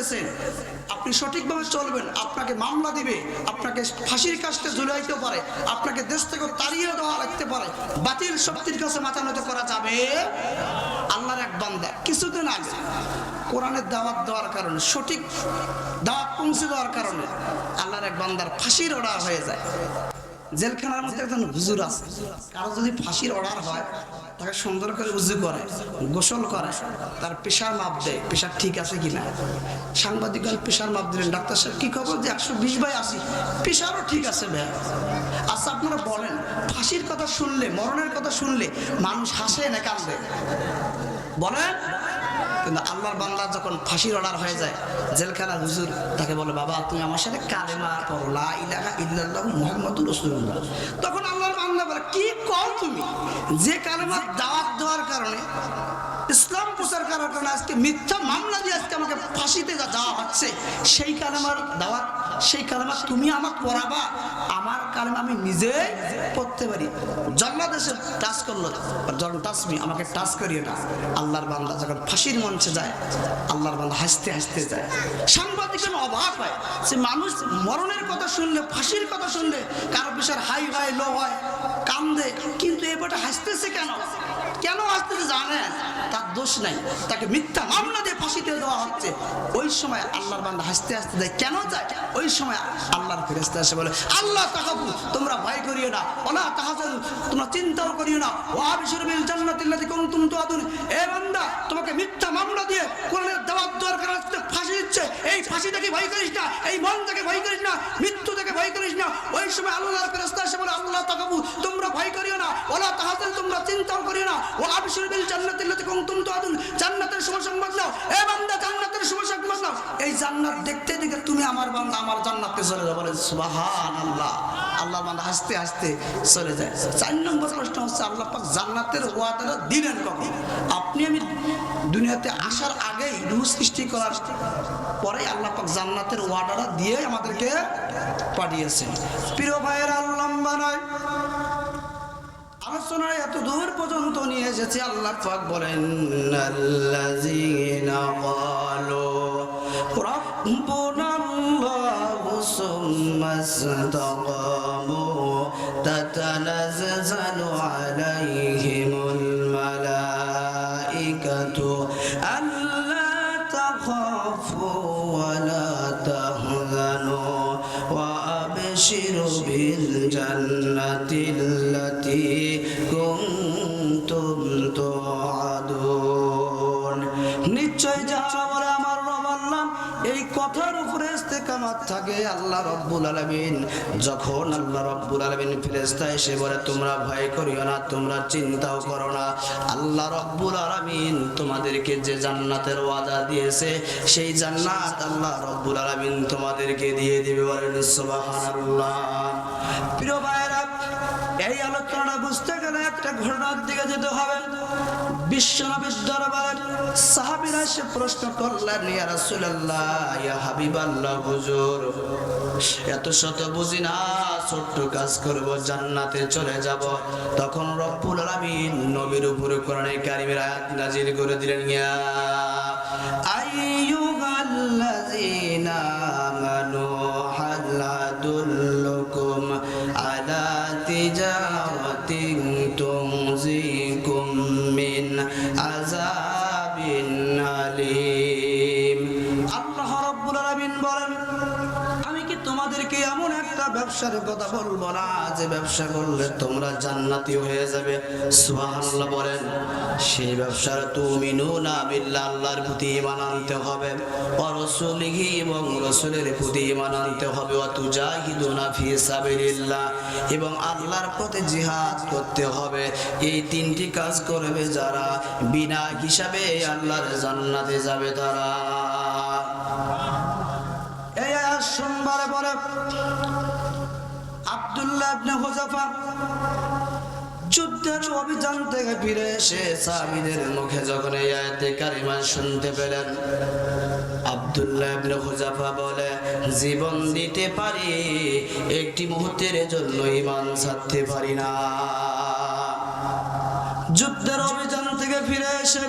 চলতেছেন, আপনি সঠিকভাবে চলবেন, আপনাকে মামলা দিবে, আপনাকে ফাঁসির কাস্টে ঝুলাইতে পারে, আপনাকে দেশ থেকে তাড়িয়ে দেওয়া লাগতে পারে, বাতিল শক্তির কাছে মাথা নত করা যাবে। আল্লাহর এক বান্দা কিছুদিন আগে কোরআনের দাওয়াত দেওয়ার কারণে, সঠিক দাওয়াত পৌঁছে দেওয়ার কারণে আল্লাহর এক বান্দার ফাঁসির অর্ডার হয়ে যায়। জেলখানার মধ্যে একজন হুজুর আছে, কারো যদি ফাঁসির অর্ডার হয় তাকে সুন্দর করে উজু করে, গোসল করে, তার প্রেশার মাপ দেয়, প্রেশার ঠিক আছে কিনা। সাংবাদিকগণ প্রেশার মাপ দিলেন, ডাক্তার সাহেব কি খবর, যে 120/80, প্রেশারও ঠিক আছে ভাই। আচ্ছা আপনারা বলেন, ফাঁসির কথা শুনলে, মরণের কথা শুনলে মানুষ হাসে না কাঁদে বলেন? কিন্তু আল্লাহর বান্দা যখন ফাঁসির অর্ডার হয়ে যায়, জেলখানার হুজুর তাকে বলে, বাবা তুমি আমার সাথে কালেমা পড়ো, লা ইলাহা ইল্লাল্লাহু মুহাম্মাদুর রাসূলুল্লাহ। তখন আল্লাহর বান্দা বলে, কি কও তুমি? যে কালেমার দাওয়াত দেওয়ার কারণে, ইসলাম প্রচার করার কারণে আজকে মিথ্যা মামলা দিয়ে আজকে আমাকে ফাঁসিতে যাওয়া হচ্ছে, সেই কালেমার দাওয়াত, সেই কালেমা তুমি আমাকে পড়াবা? আমার কালেমা আমি নিজেই পড়তে পারি। জল্লাদ এসে টাচ করলো, টাচমি, আমাকে টাচ করিয়ে না। আল্লাহর বান্দা যখন ফাঁসির মঞ্চে যায়, আল্লাহর বান্দা হাসতে হাসতে যায়। সাংবাদিকরা অবাক হয় যে মানুষ মরণের কথা শুনলে, ফাঁসির কথা শুনলে কারো প্রেশার হাই হয়, লো হয়, কান্দে, কিন্তু এবারটা হাসতেছে কেন? কেন হাসতেছে জানেন? তার দোষ নাই, তাকে মিথ্যা মামলা দিয়ে ফাঁসিতে দেওয়া হচ্ছে। ওই সময় আল্লাহর বান্দা হাসতে হাসতে যায়। কেন যায়? ওই সময় আল্লাহর ফেরেশতা এসে বলে, আল্লাহ তাকাবু, তোমরা ভয় করিও না, ওলা তাহাজানু, তোমরা চিন্তাও করিও না, ওয়া আবশিরু বিল জান্নাতিল্লাতী কুনতুম তুআদুন। এ বান্দা, তোমাকে মিথ্যা মামলা দিয়ে কোরআনের দাওয়াত দেওয়ার কারণে ফাঁসি দিচ্ছে, এই ফাঁসি থেকে ভয় করিস না, এই মন থেকে ভয় করিস না, মৃত্যু থেকে ভয় করিস না। ওই সময় আল্লাহর ফেরেশতা এসে বলে, আল্লাহ তাকাবু, তোমরা ভয় করিও না, ওলা তাহাজানু, তোমরা চিন্তাও করিও না, ওয়া আবশিরু বিল জান্নাতিল্লাতী কুনতুম তুআদুন, জান্নাতের শুভ সংবাদ নাও। এ বান্দা, জান্নাতের শুভ সংবাদ নাও। এই জান্নাত দেখতে দেখতে তুমি আমার বান্দা আমার জান্নাতে চলে যাবে। বলেন সুবহানাল্লাহ। আল্লাহ বান্দা হাসতে হাসতে চলে যায়। 4 নম্বর প্রশ্ন হচ্ছে, আল্লাহ পাক জান্নাতের ওয়াদাটা দিলেন কখন? আপনি আমি দুনিয়াতে আসার আগেই, রূহ সৃষ্টি করার পরে আল্লাহ পাক জান্নাতের ওয়াদাটা দিয়ে আমাদেরকে পাঠিয়েছেন। প্রিয় ভাইয়েরা, লম্বা নয়, আলোচনায় এত দূর পর্যন্ত নিয়ে এসেছি। আল্লাহ পাক বলেন, আল্লাযীনা ক্বালু রাব্বুনাল্লাহু সুম্মা ইসতাকামু তাতানাজ্জালু আলাইহিমুল মালাইকাতু আল্লা তাখাফু ওয়া লা তাহজানু ওয়া আবশিরু বিল জান্নাতিল্লাতী কুনতুম তুআদুন। নিশ্চয় যারা বলে আমার রব আল্লাহ, এই কথার উপরে ইস্তেকামত থাকে। আল্লাহ রাব্বুল আলামিন, যখন আল্লাহ রাব্বুল আলামিন ফেরেশতা এসে বলে, তোমরা ভয় করিও না, তোমরা চিন্তাও করো না, আল্লাহ রাব্বুল আলামিন তোমাদেরকে যে জান্নাতের ওয়াদা দিয়েছে, সেই জান্নাত আল্লাহ রাব্বুল আলামিন তোমাদেরকে দিয়ে দিবে। বলেন সুবহানাল্লাহ। প্রিয় ভাইরা, এই আলোচনা বুঝতে গেলে একটা ঘটনার দিকে যেতে হবে। বিশ্বনবীর দরবারে সাহাবীরা এসে প্রশ্ন করলেন, ইয়া রাসূলুল্লাহ, ইয়া হাবিবাল্লাহ, হুজুর এত শত বুঝি না, ছোট্ট কাজ করব, জান্নাতে চলে যাব। তখন রব্বুল আলামিন নবীর উপরে কোরআনে কারীমের আয়াত নাযিল করে দিলেন, ইয়া আইয়ুহাল্লাযীনা আমানু হাল আদুল্লুকুম আলা তিজারাতিন তুনজিকুম মিন আযাবিন আলীম। আল্লাহ রাব্বুল আলামিন বলেন, আমি কি তোমাদেরকে এমন একটা ব্যবসার কথা বলবো না, যে ব্যবসা করলে তোমরা জান্নাতি হয়ে যাবে? সুবহানাল্লাহ বলেন। সেই ব্যবসার তুমিনুনা বিল্লাহ, আল্লাহর প্রতি ঈমান আনতে হবে, ওয়া রাসূলিহি, এবং রাসূলের প্রতি ঈমান আনতে হবে, ওয়া তুজাহিদুনা ফি সাবিলিল্লাহ, এবং আল্লাহর পথে জিহাদ করতে হবে। এই 3টি কাজ করবে যারা, বিনা হিসাবে আল্লাহর জান্নাতে যাবে তারা। এই আয়াত শুনবারে পরে আব্দুল্লাহ ইবনে হুযাফা যুদ্ধের অভিযান থেকে ফিরে এসে সাহাবীদের মুখে যখন এই আয়াতে কারিমা শুনতে পেলেন, আব্দুল্লাহ ইবনে হুযাফা বলে, জীবন দিতে পারি, একটি মুহূর্তের জন্য ঈমান ছাড়তে পারি না। যুদ্ধের অভিযান থেকে ফিরে এসে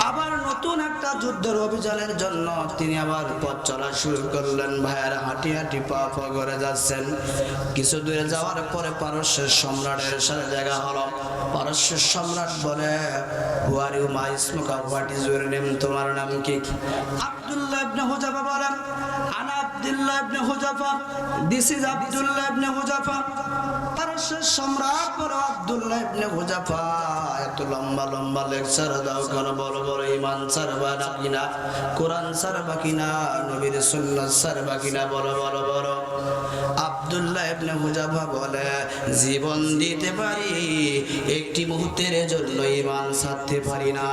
আবার নতুন একটা যুদ্ধের অভিযানের জন্য তিনি আবার পথ চলা শুরু করলেন। ভাইয়েরা হাঁটি হাঁটি পা পা করে যাচ্ছেন। কিছু দূরে যাওয়ার পরে পারস্যের সম্রাটের সাথে দেখা হলো। পারস্যের সম্রাট বলে, who are you my smoker, what is your name, তোমার নাম কি? আব্দুল্লাহ ইবনে হুযাফা বলেন, আনা Abdullah Ibn Hudhafa, this is Abdullah Ibn Hudhafa. পারস্যের সম্রাট বলে, আব্দুল্লাহ ইবনে হুযাফা, এত লম্বা লম্বা লেকচার দাও কেন? বড় বড় ঈমান ছাড়বা কিনা, কোরআন ছাড়বা কিনা, নবীর সুন্নাত ছাড়বা কিনা, বলো বলো বলো। আব্দুল্লাহ ইবনে হুযাফা বলে, জীবন দিতে পারি, একটি মুহূর্তের জন্য ঈমান ছাড়তে পারি না।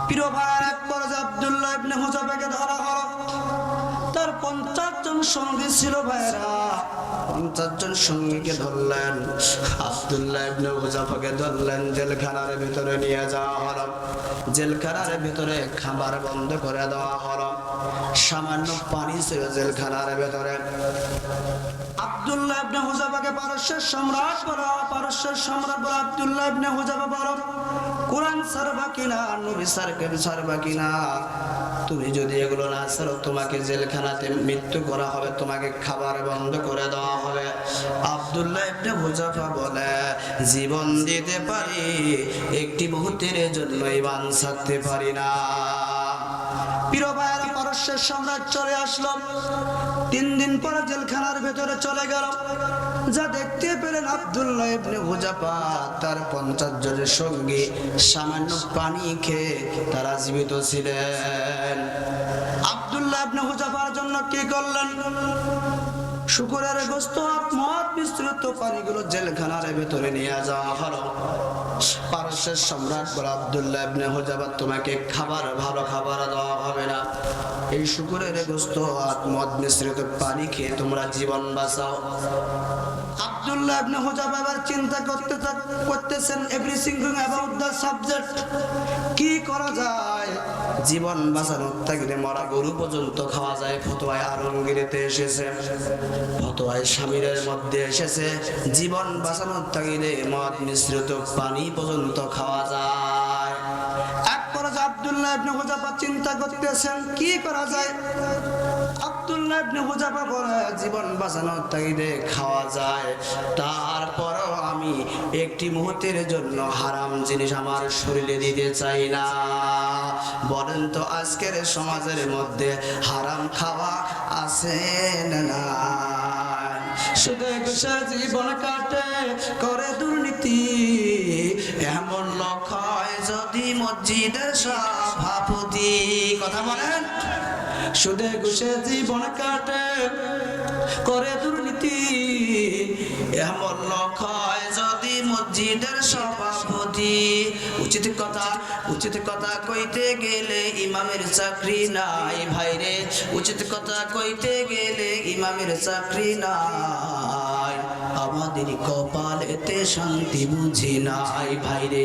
প্রিয় ভাই, এক পর্যায়ে আব্দুল্লাহ ইবনে হুযাফাকে ধরা হলো। তার 50 জন সঙ্গী ছিল। ভাইরা 50 জন সঙ্গীকে ধরলেন। আব্দুল্লাহ ইবনে হুযাফাকে ধরলেন, জেলখানার ভিতরে নিয়ে যাওয়া হলো। জেলখানার ভিতরে খাবার বন্ধ করে দেওয়া হলো। সামান্য পানি ছিল জেলখানার ভিতরে। আব্দুল্লাহ ইবনে হুযাফাকে পারস্যের সম্রাট বলা, পারস্যের সম্রাট বলা, আব্দুল্লাহ ইবনে হুযাফা বলো, কোরআন ছাড়বা কিনা, নবী ছাড়বা কিনা? তুমি যদি এগুলো না ছাড়ো, তোমাকে জেলখানাতে মৃত্যু করা হবে, তোমাকে খাবার বন্ধ করে দেওয়া হবে। আব্দুল্লাহ ইবনে হুযাফা বলে, জীবন দিতে পারি, একটি মুহূর্তের জন্য ঈমান ছাড়তে পারি না। প্রিয় ভাইরা, পারস্যের সম্রাট চলে আসলো। 3 দিন পরে জেলখানার ভেতরে চলে গেল। যা দেখতে পেলেন, আব্দুল্লাহ ইবনে হুযাফা তার 50 জনের সঙ্গী সামান্য পানি খেয়ে তারা জীবিত ছিলেন। আব্দুল্লাহ ইবনে হুযাফার জন্য কি করলেন? শুকরের গোশত, মদ মিশ্রিত পানিগুলো জেলখানার ভেতরে নিয়ে যাওয়া হলো। পারস্যের সম্রাট বলে, আব্দুল্লাহ ইবনে হুযাফা, তোমাকে খাবার, ভালো খাবার দেওয়া হবে না। এই শুকরের গোশত আর মদ মিশ্রিত পানি খেয়ে তোমরা জীবন বাঁচাও। আব্দুল্লাহ ইবনে হুযাফা এবার চিন্তা করতেছেন এভরিথিং অ্যাবাউট দ্য সাবজেক্ট। কি করা যায়? জীবন বাঁচানোর তাগিদে মরা গরু পর্যন্ত খাওয়া যায়, ফতোয়ায় আলমগীরেতে এসেছে, ফতোয়ায় শামিরের মধ্যে এসেছে, জীবন বাঁচানোর তাগিদে মদ মিশ্রিত পানি পর্যন্ত খাওয়া যায়। এক পর্যায়ে আব্দুল্লাহ ইবনে হুযাফা চিন্তা করতেছেন কি করা যায়। আব্দুল্লাহ ইবনে হুযাফা বলে, জীবন বাঁচানোর তাগিদে খাওয়া যায়, তারপরও আমি একটি মুহূর্তের জন্য হারাম জিনিস আমার শরীরে দিতে চাই না। বলেন তো, আজকের সমাজের মধ্যে হারাম খাওয়া আছে না? শুধু ঘুষে জীবন কাটে, করে দুর্নীতি, এমন লোক হয় যদি মসজিদের সভাপতি। কথা বলেন। সুদে ঘুষে জীবন কাটে, করে দুর্নীতি, এমন লোক হয় যদি মসজিদের সভাপতি। উচিত কথা কইতে গেলে ইমামের চাকরি নাই ভাইরে, উচিত কথা কইতে গেলে ইমামের চাকরি নাই। আমাদের কপালেতে শান্তি বুঝি নাই ভাইরে,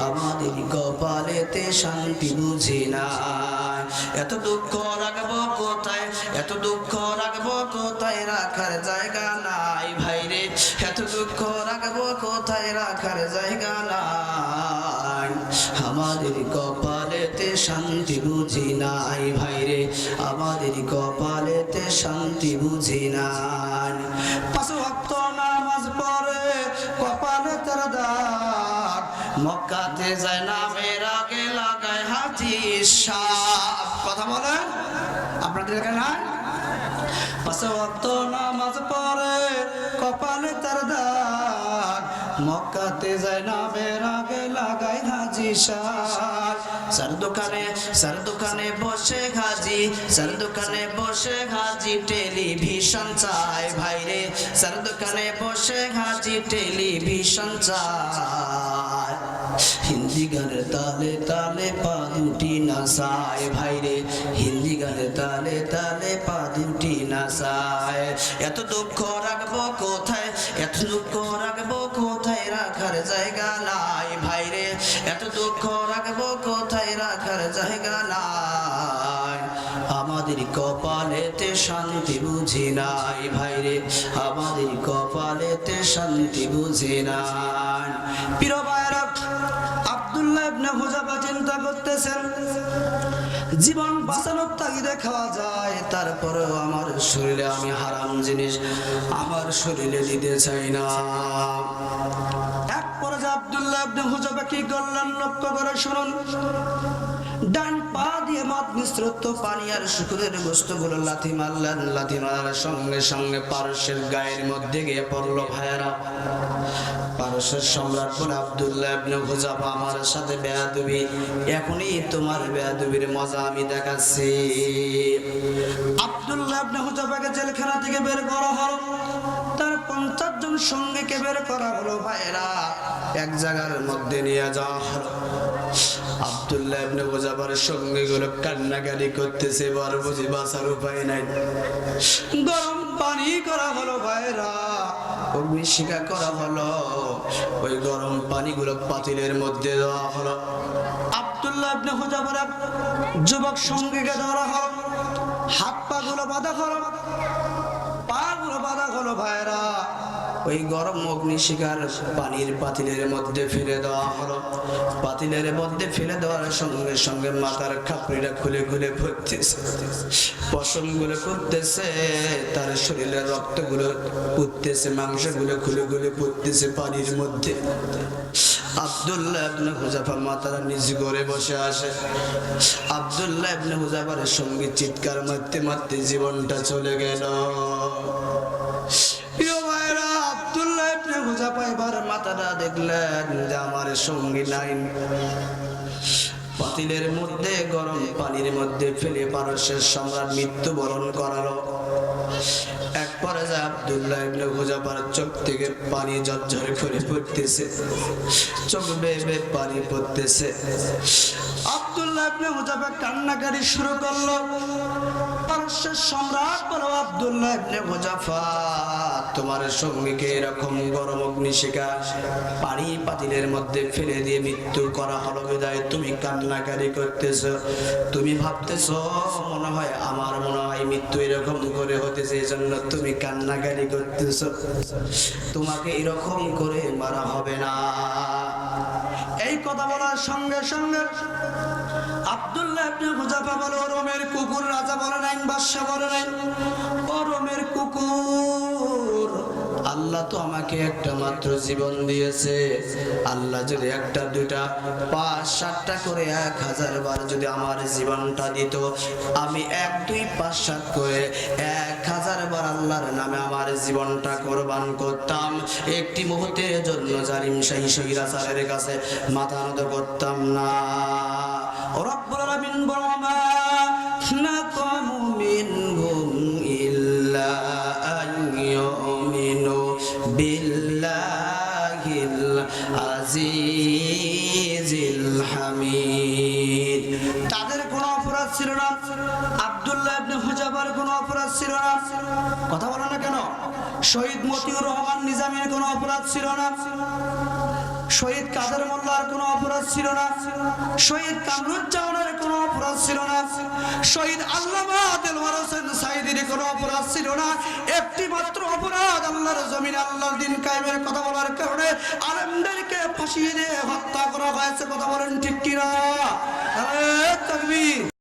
আমাদের কপালেতে শান্তি বুঝি নাই। এত দুঃখ রাখবো কোথায়, এত দুঃখ রাখবো কোথায়, রাখার জায়গা নাই ভাইরে, এত দুঃখ রাখবো কোথায়, রাখার জায়গা নাই। আমাদের কপালেতে শান্তি বুঝি নাই ভাইরে, আমাদের কপালেতে শান্তি বুঝি নাই। 5 ওয়াক্ত নামাজ পড়ে কপালে তার দাগ, মক্কাতে যায় নামের আগে লাগায় হাজি সাহেব। কথা বলেন, আপনাদের এখানে নাই? 5 ওয়াক্ত নামাজ পড়ে কপালে তার দাগ, মক্কাতে যায় নামের আগে লাগায় হাজি সাহেব। স্যার দোকানে বসে হাজি, স্যার দোকানে বসে হাজি টেলিভিশন চায় ভাইরে, স্যার দোকানে বসে হাজি টেলিভিশন চায়। হিন্দি গানের তালে তালে পা দুটি নাচায় ভাইরে, হিন্দি গানের তালে তালে পা দুটি নাচায়। এত দুঃখ রাখবো কোথায়, এত দুঃখ রাখবো কোথায়, রাখার জায়গা নাই ভাইরে, এত দুঃখ রাখবো কোথায়, রাখার জায়গা নাই। আমাদের কপালেতে শান্তি বুঝি নাই ভাইরে, আমাদের কপালেতে শান্তি বুঝি নাই। প্রিয় ভাইরা, আব্দুল্লাহ ইবনে হুযাফা চিন্তা করতেছেন, জীবন বাঁচানোর তাগিদে খাওয়া যায়, তারপরেও আমার শরীরে আমি হারাম জিনিস আমার শরীরে দিতে চাই না। এক পর্যায়ে আব্দুল্লাহ ইবনে হুযাফা কি করলেন লক্ষ্য করে শুনুন। ডান পা দিয়ে মদ মিশ্রিত পানি আর শুকুরের গোশতগুলো লাথি মারলেন। লাথি মারার সঙ্গে সঙ্গে পারস্যের গায়ের মধ্যে গিয়ে পড়লো। ভাইয়েরা, পারস্যের সম্রাট বলে, আব্দুল্লাহ ইবনে হুযাফা আমার সাথে বেয়াদবি, এখনই তোমার বেয়াদবির মজা আমি দেখাচ্ছি। আব্দুল্লাহ ইবনে হুযাফাকে জেলখানা থেকে বের করা হলো, তার 50 জন সঙ্গীকে বের করা হলো। ভাইয়েরা, এক জায়গার মধ্যে নিয়ে যাওয়া হলো। আব্দুল্লাহ ইবনে হুযাফার সঙ্গীগুলো কান্নাকাটি করতেছে, এবার বুঝি বাঁচার উপায় নাই। গরম পানি করা হলো ভাইয়েরা, অগ্নিশিখা করা হলো। ওই গরম পানিগুলো পাতিলের মধ্যে দেওয়া হলো। আব্দুল্লাহ ইবনে হুযাফার যুবক সঙ্গীকে ধরা হলো, হাত পা গুলো বাঁধা হলো, পা গুলো বাঁধা হলো। ভাইয়েরা, ওই গরম অগ্নিশিখার পানির পাতিলের মধ্যে ফেলে দেওয়া হলো। পাতিলের মধ্যে ফেলে দেওয়ার সঙ্গে সঙ্গে মাথার খাপড়িটা খুলে খুলে পড়তেছে, পশমগুলো করতেছে, তার শরীরের রক্তগুলো পড়তেছে, মাংসগুলো খুলে খুলে পড়তেছে পানির মধ্যে। আব্দুল্লাহ ইবনে হুযাফা মাথার নিচু করে বসে আসে। আব্দুল্লাহ ইবনে হুযাফার সঙ্গে চিৎকার মারতে মারতে জীবনটা চলে গেল। আব্দুল্লাহ ইবনে হুযাফা এবার মাথাটা দেখলেন যে আমার সঙ্গী নাই। পাতিলের মধ্যে গরম পানির মধ্যে ফেলে পারস্যের সম্রাট মৃত্যুবরণ করালো। এক পর্যায়ে আব্দুল্লাহ ইবনে হুযাফার চোখ থেকে পানি ঝরঝর করে পড়তেছে, চোখ বেয়ে বেয়ে পানি পড়তেছে। আব্দুল্লাহ ইবনে হুযাফা কান্নাকাটি শুরু করলো। পারস্যের সম্রাট বলো, আব্দুল্লাহ ইবনে হুযাফা, তোমার সঙ্গীকে এরকম গরম অগ্নিশিখা পানি পাতিলের মধ্যে ফেলে দিয়ে মৃত্যু করা হলো বিদায় তুমি কান্নাকাটি করতেছো। তুমি ভাবতেছো মনে হয় আমার মনে হয় মৃত্যু এরকম করে হতেছে, এই জন্য তুমি কান্নাকাটি করতেছো। তোমাকে এরকম করে মারা হবে না। এই কথা বলার সঙ্গে সঙ্গে আব্দুল্লাহ ইবনে হুযাফা বলে, রোমের কুকুর রাজা বলে নাই, বাদশা বলে নাই, রোমের কুকুর, আল্লাহ তো আমাকে একটা মাত্র জীবন দিয়েছে। আল্লাহ যদি একটা দুটা 5 7টা করে 1000 বার যদি আমার জীবনটা দিত, আমি 1 2 5 7 করে 1000 বার আল্লাহর নামে আমার জীবনটা কোরবান করতাম। একটি মুহূর্তের জন্য জালিম শাহী স্বৈরাচারের কাছে মাথা নত করতাম না। রব্বুল আলামিন বলমা নাকামু মিনহুম ইল্লা আন ইউমিনু বিল্লাহিল আজিজিল হামিদ। তাদের কোনো অপরাধ ছিল না, আব্দুল্লাহ ইবনে হুযাফার কোনো অপরাধ ছিল না। কথা বলো না কেন? শহীদ মতিউর রহমান নিজামীর কোনো অপরাধ ছিল না, শহীদ কাদের মোল্লার কোনো অপরাধ ছিল না, শহীদ কামরুজ্জামানের কোনো অপরাধ ছিল না, শহীদ আল্লামা দেলওয়ার হোসেন সাইদির কোনো অপরাধ ছিল না। একটি মাত্র অপরাধ, আল্লাহর জমিনে আল্লাহর দ্বীন কায়েমের কথা বলার কারণে আলেমদেরকে ফাঁসি দিয়ে হত্যা করা হয়েছে। কথা বলেন ঠিক কিনা? আরে তাকবীর।